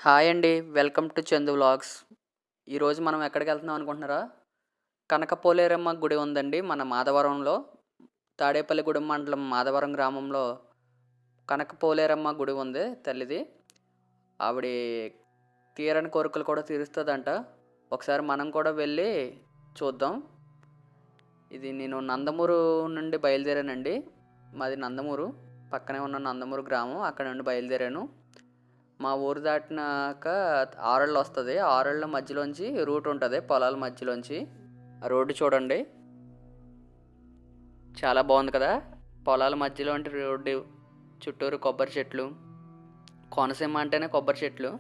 Hi అండి. Welcome to Chandu vlogs. ఈరోజు మనం ఎక్కడికి వెళ్తున్నాం అనుకుంటున్నారా? కనకపోలేరమ్మ గుడి ఉందండి మన మాధవరంలో. తాడేపల్లిగూడెం మండలం మాధవరం గ్రామంలో కనకపోలేరమ్మ గుడి ఉంది తల్లిది. ఆవిడ తీరని కోరికలు కూడా తీరుస్తుందంట. ఒకసారి మనం కూడా వెళ్ళి చూద్దాం. ఇది నేను నందమూరు నుండి బయలుదేరానండి. మాది నందమూరు. పక్కనే ఉన్న నందమూరు గ్రామం. అక్కడ నుండి బయలుదేరాను. మా ఊరు దాటినాక ఆరళ్ళు వస్తుంది. ఆరళ్ళ మధ్యలోంచి రూట్ ఉంటుంది, పొలాల మధ్యలోంచి. ఆ రోడ్డు చూడండి, చాలా బాగుంది కదా. పొలాల మధ్యలో అంటే రోడ్డు చుట్టూరు కొబ్బరి చెట్లు. కోనసీమ అంటేనే కొబ్బరి చెట్లు.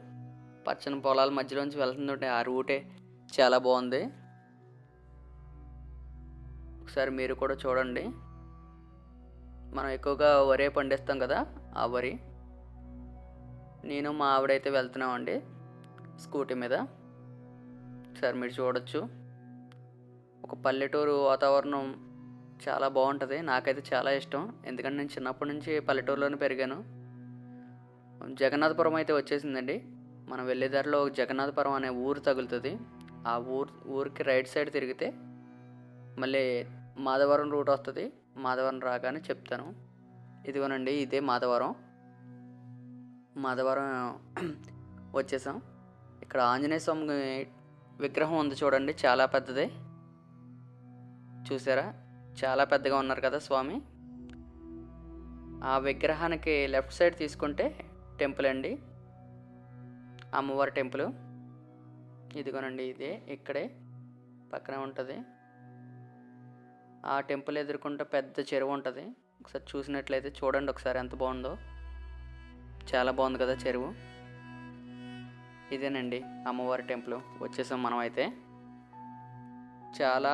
పచ్చని పొలాల మధ్యలోంచి వెళ్తుంటే ఆ రూటే చాలా బాగుంది. ఒకసారి మీరు కూడా చూడండి. మనం ఎక్కువగా వరే పండిస్తాం కదా, ఆ వరి. నేను మా ఆవిడైతే వెళ్తున్నామండి స్కూటీ మీద. ఒకసారి మీరు చూడొచ్చు. ఒక పల్లెటూరు వాతావరణం చాలా బాగుంటుంది. నాకైతే చాలా ఇష్టం, ఎందుకంటే నేను చిన్నప్పటి నుంచి పల్లెటూరులోనే పెరిగాను. జగన్నాథపురం అయితే వచ్చేసిందండి. మనం వెళ్ళే దారిలో జగన్నాథపురం అనే ఊరు తగులుతుంది. ఆ ఊరికి రైట్ సైడ్ తిరిగితే మళ్ళీ మాధవరం రూట్ వస్తుంది. మాధవరం రాగానే చెప్తాను. ఇదిగోనండి, ఇదే మాధవరం. మాధవరం వచ్చేసాం. ఇక్కడ ఆంజనేయ స్వామి విగ్రహం ఉంది చూడండి, చాలా పెద్దది. చూసారా, చాలా పెద్దగా ఉన్నారు కదా స్వామి. ఆ విగ్రహానికి లెఫ్ట్ సైడ్ తీసుకుంటే టెంపుల్ అండి, అమ్మవారి టెంపుల్. ఇదిగోనండి, ఇదే ఇక్కడే పక్కనే ఉంటుంది. ఆ టెంపుల్ ఎదుర్కొంటే పెద్ద చెరువు ఉంటుంది. ఒకసారి చూసినట్లయితే చూడండి, ఒకసారి ఎంత బాగుందో. చాలా బాగుంది కదా చెరువు. ఇదేనండి అమ్మవారి టెంపుల్. వచ్చేసాం మనం అయితే. చాలా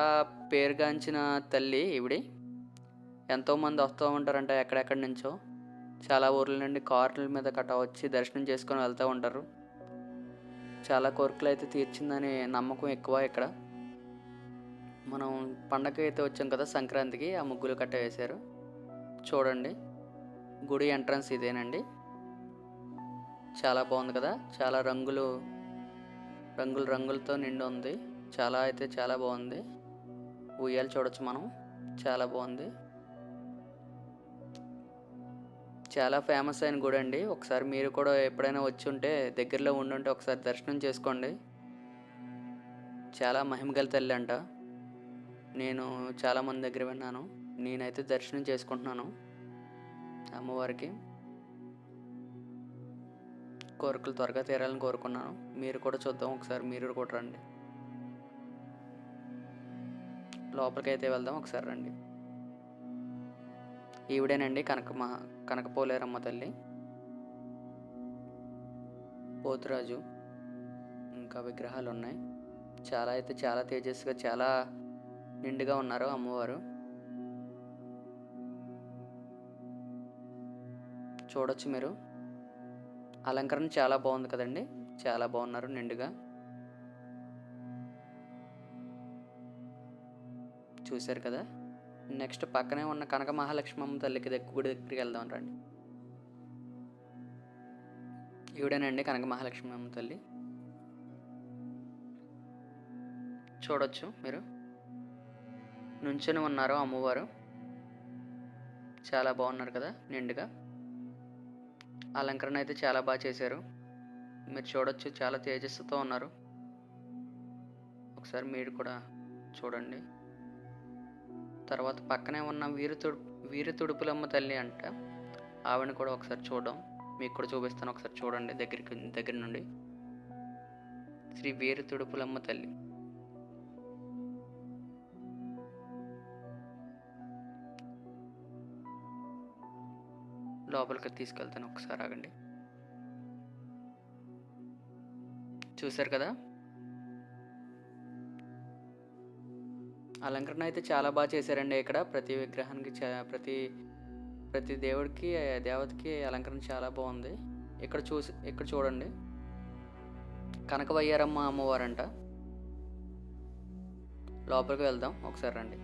పేరుగాంచిన తల్లి ఈవిడి. ఎంతోమంది వస్తూ ఉంటారంట ఎక్కడెక్కడి నుంచో. చాలా ఊర్ల నుండి కార్ల మీద కట్ట వచ్చి దర్శనం చేసుకొని వెళ్తూ ఉంటారు. చాలా కోరికలు అయితే తీర్చిందని నమ్మకం ఎక్కువ ఇక్కడ. మనం పండగకి అయితే వచ్చాం కదా సంక్రాంతికి, ఆ ముగ్గులు కట్ట వేశారు చూడండి. గుడి ఎంట్రన్స్ ఇదేనండి. చాలా బాగుంది కదా. చాలా రంగులతో నిండి ఉంది. చాలా అయితే చాలా బాగుంది. ఉయ్యాలు చూడొచ్చు మనం, చాలా బాగుంది. చాలా ఫేమస్ అయిన గుడి అండి. ఒకసారి మీరు కూడా ఎప్పుడైనా వచ్చి ఉంటే, దగ్గరలో ఉండుంటే ఒకసారి దర్శనం చేసుకోండి. చాలా మహిమగల తల్లి అంట. నేను చాలామంది దగ్గర విన్నాను. నేనైతే దర్శనం చేసుకుంటున్నాను అమ్మవారికి. కోరికలు త్వరగా తీరాలని కోరుకున్నాను. మీరు కూడా చూద్దాం ఒకసారి, మీరు కూడా రండి. లోపలికి అయితే వెళ్దాం, ఒకసారి రండి. ఈవిడేనండి కనకపోలేరమ్మ తల్లి. పోతురాజు ఇంకా విగ్రహాలు ఉన్నాయి. చాలా అయితే చాలా తేజస్సుగా, చాలా నిండుగా ఉన్నారు అమ్మవారు. చూడొచ్చు మీరు. అలంకరణ చాలా బాగుంది కదండి. చాలా బాగున్నారు నిండుగా. చూశారు కదా. నెక్స్ట్ పక్కనే ఉన్న కనక మహాలక్ష్మమ్మ తల్లికి గుడి దగ్గరికి వెళ్దాం రండి. ఈవిడేనండి కనక మహాలక్ష్మమ్మ తల్లి. చూడొచ్చు మీరు. నుంచొని ఉన్నారు అమ్మవారు. చాలా బాగున్నారు కదా నిండుగా. అలంకరణ అయితే చాలా బాగా చేశారు. మీరు చూడొచ్చు, చాలా తేజస్సుతో ఉన్నారు. ఒకసారి మీరు కూడా చూడండి. తర్వాత పక్కనే ఉన్న వీరి తుడుపులమ్మ తల్లి అంట. ఆవిడని కూడా ఒకసారి చూడడం, మీకు కూడా చూపిస్తాను. ఒకసారి చూడండి దగ్గర నుండి. శ్రీ వీరి తుడుపులమ్మ తల్లి. లోపలికి తీసుకెళ్తాను, ఒకసారి ఆగండి. చూశారు కదా. అలంకరణ అయితే చాలా బాగా చేశారండి ఇక్కడ. ప్రతి విగ్రహానికి ప్రతి దేవుడికి దేవతకి అలంకరణ చాలా బాగుంది. ఇక్కడ చూడండి, కనకవయ్యారమ్మ అమ్మవారంట. లోపలికి వెళ్దాం, ఒకసారి రండి.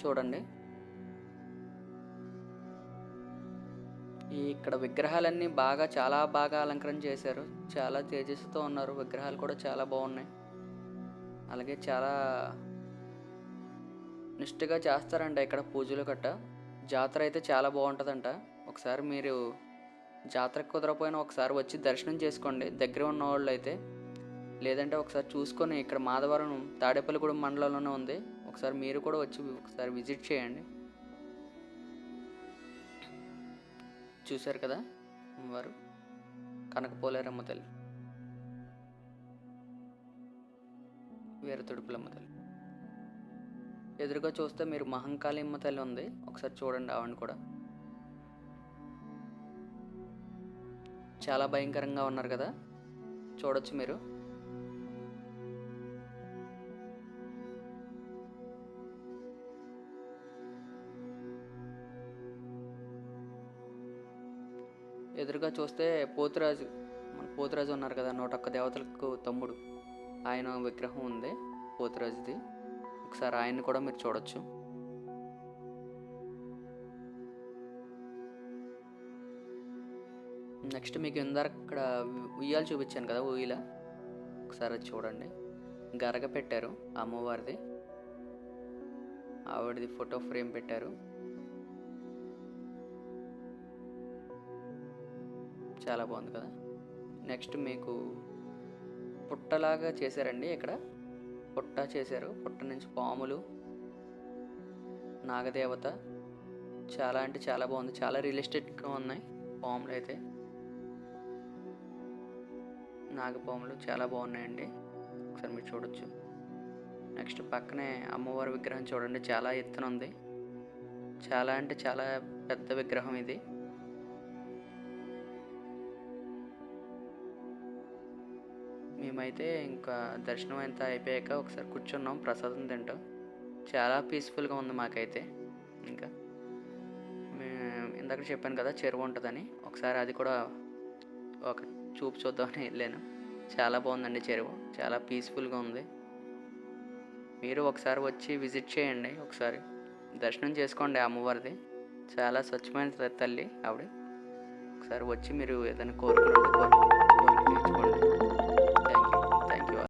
చూడండి, ఇక్కడ విగ్రహాలన్నీ చాలా బాగా అలంకరణ చేశారు. చాలా తేజస్సుతో ఉన్నారు. విగ్రహాలు కూడా చాలా బాగున్నాయి. అలాగే చాలా నిష్ఠగా చేస్తారంట ఇక్కడ పూజలు గట్ట. జాతర అయితే చాలా బాగుంటుందంట. ఒకసారి మీరు జాతరకు కుదరకపోయినా ఒకసారి వచ్చి దర్శనం చేసుకోండి దగ్గర ఉన్న వాళ్ళు అయితే. లేదంటే ఒకసారి చూసుకొని ఇక్కడ మాధవరం తాడేపల్లిగూడెం మండలంలోనే ఉంది. ఒకసారి మీరు కూడా వచ్చి ఒకసారి విజిట్ చేయండి. చూశారు కదా వారు కనకపోలేరమ్మ తల్లి, వీరతుడుపులమ్మ తల్లి. ఎదురుగా చూస్తే మీరు మహంకాళిమ్మ తల్లి ఉంది. ఒకసారి చూడండి ఆవిడ కూడా. చాలా భయంకరంగా ఉన్నారు కదా, చూడొచ్చు మీరు. ఎదురుగా చూస్తే మన పోతురాజు ఉన్నారు కదా, 101 దేవతలకు తమ్ముడు, ఆయన విగ్రహం ఉంది పోతురాజుది. ఒకసారి ఆయన్ని కూడా మీరు చూడొచ్చు. నెక్స్ట్ మీకు ఇందాక ఇక్కడ ఉయ్యాలు చూపించాను కదా, ఉయ్యాల ఒకసారి అది చూడండి. గరగ పెట్టారు అమ్మవారిది, ఆవిడది ఫోటో ఫ్రేమ్ పెట్టారు. చాలా బాగుంది కదా. నెక్స్ట్ మీకు పుట్టలాగా చేశారండి. ఇక్కడ పుట్ట చేశారు. పుట్ట నుంచి పాములు, నాగదేవత, చాలా అంటే చాలా బాగుంది. చాలా రియలిస్టిక్గా ఉన్నాయి పాములు అయితే. నాగపాములు చాలా బాగున్నాయండి. ఒకసారి మీరు చూడొచ్చు. నెక్స్ట్ పక్కనే అమ్మవారి విగ్రహం చూడండి, చాలా ఎత్తున ఉంది. చాలా అంటే చాలా పెద్ద విగ్రహం ఇది. మేమైతే ఇంకా దర్శనం అంతా అయిపోయాక ఒకసారి కూర్చున్నాం ప్రసాదం తింటాం. చాలా పీస్ఫుల్గా ఉంది మాకైతే. ఇంకా ఇందాక చెప్పాను కదా చెరువు ఉంటుందని, ఒకసారి అది కూడా ఒక చూపు చూద్దామని వెళ్ళాను. చాలా బాగుందండి చెరువు, చాలా పీస్ఫుల్గా ఉంది. మీరు ఒకసారి వచ్చి విజిట్ చేయండి, ఒకసారి దర్శనం చేసుకోండి అమ్మవారిది. చాలా స్వచ్ఛమైన తల్లి ఆవిడ. ఒకసారి వచ్చి మీరు ఏదైనా కోరికలు తీర్చుకోండి.